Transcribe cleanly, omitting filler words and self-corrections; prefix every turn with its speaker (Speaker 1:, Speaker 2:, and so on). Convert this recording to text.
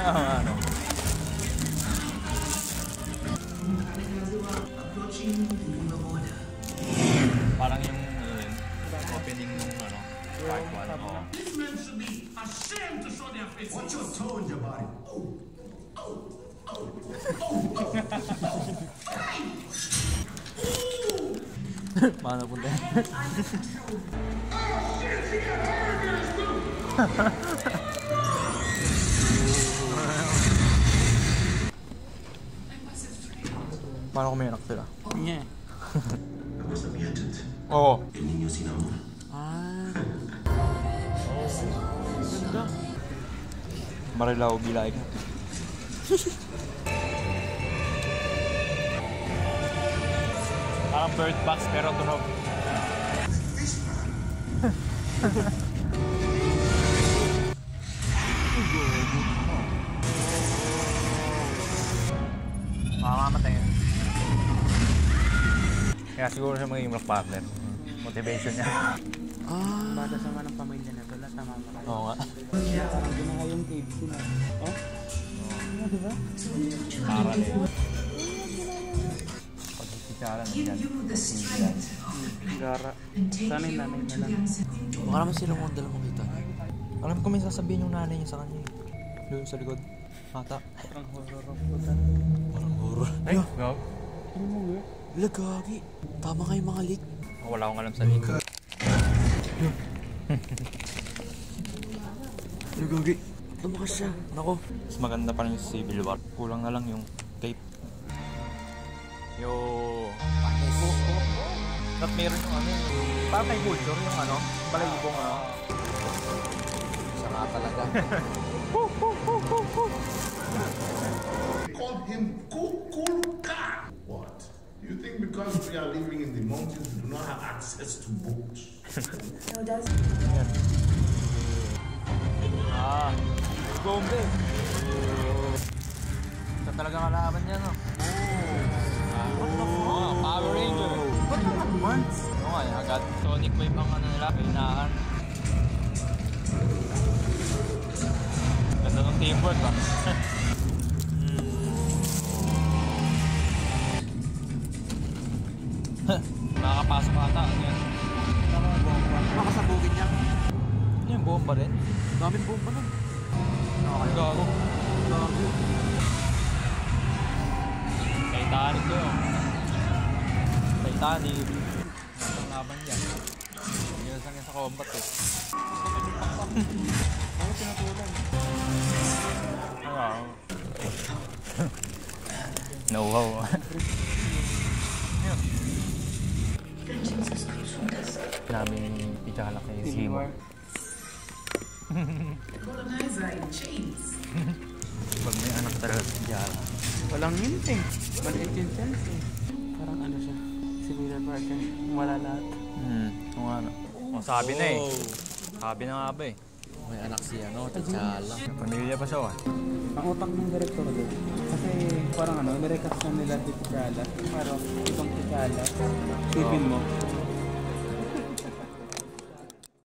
Speaker 1: Ano? Parang yung opening nung part 1. Oh.
Speaker 2: These men should be ashamed to show their faces. Watch your tone, Jabari.
Speaker 1: Mana punta yan? Paano kung may anak sila?
Speaker 3: Yeah.
Speaker 1: Oo.
Speaker 3: Ah.
Speaker 1: Ganda. Marilaw bilay ka. Parang bird box pero tunog. Makakamatay yan. Kaya siguro siya magiging rock partner. Motivation niya.
Speaker 3: Bata sama ng pamilya na tula, tama mo.
Speaker 1: Oo nga.
Speaker 3: Parang ginawa yung cave sila. Oh? Ano, diba?
Speaker 1: Para rin. Pag-isitsara na dyan.
Speaker 3: Gara. Sana yung nanay na lang.
Speaker 1: Baka naman sila mong dala makita. Alam ko may sasabihin yung nanay niya sa kanya. Doon sa likod. Mata.
Speaker 3: Parang horror.
Speaker 1: Parang horror. Ay, no?
Speaker 3: Ano mo ba?
Speaker 1: Lagagi. Tama kayo mga leak. Wala akong alam sa leak. Lagagi. Tumakas siya. Nako. Mas maganda pa rin yung Civil War. Kulang na lang yung tape. Yo. Panis. At meron yung parang may culture yung balayibong Isa nga talaga.
Speaker 2: They called him Kukulkan. What? You think because we are living in the mountains, we do not have access to boats?
Speaker 4: No, does
Speaker 1: Gombe. Ito talaga kalaban niya, no? Power Ranger.
Speaker 3: Ba't naman months?
Speaker 1: Oo nga, agad. Sonic Wave ang nila, kainaan. Ganda ng teamwork, ba? Nakakapasok ata. Ano yan?
Speaker 3: Makasabugin niya.
Speaker 1: Ano yung bomba rin?
Speaker 3: Daming bomba nun.
Speaker 1: Gago. Titanic to yun. Titanic. Ang laban dyan. Hindi na sa combat eh.
Speaker 3: Ano pinatulan?
Speaker 1: Wow. Know-how. Naming pichala kay Simo.
Speaker 4: colonizer in chains.
Speaker 1: Pag may anak talaga sa pichala.
Speaker 3: Walang hint eh. Maliit yung sense eh. Parang ano siya. Si Peter Parker. Wala lahat.
Speaker 1: Kung ano. Sabi na eh. Sabi na nga ba eh.
Speaker 5: May anak siya, no? T'Challa.
Speaker 1: Pamilya pa siya,
Speaker 3: Ang utak ng director doon. Kasi parang nirecast na nila si T'Challa. Parang itong T'Challa. Tipin mo.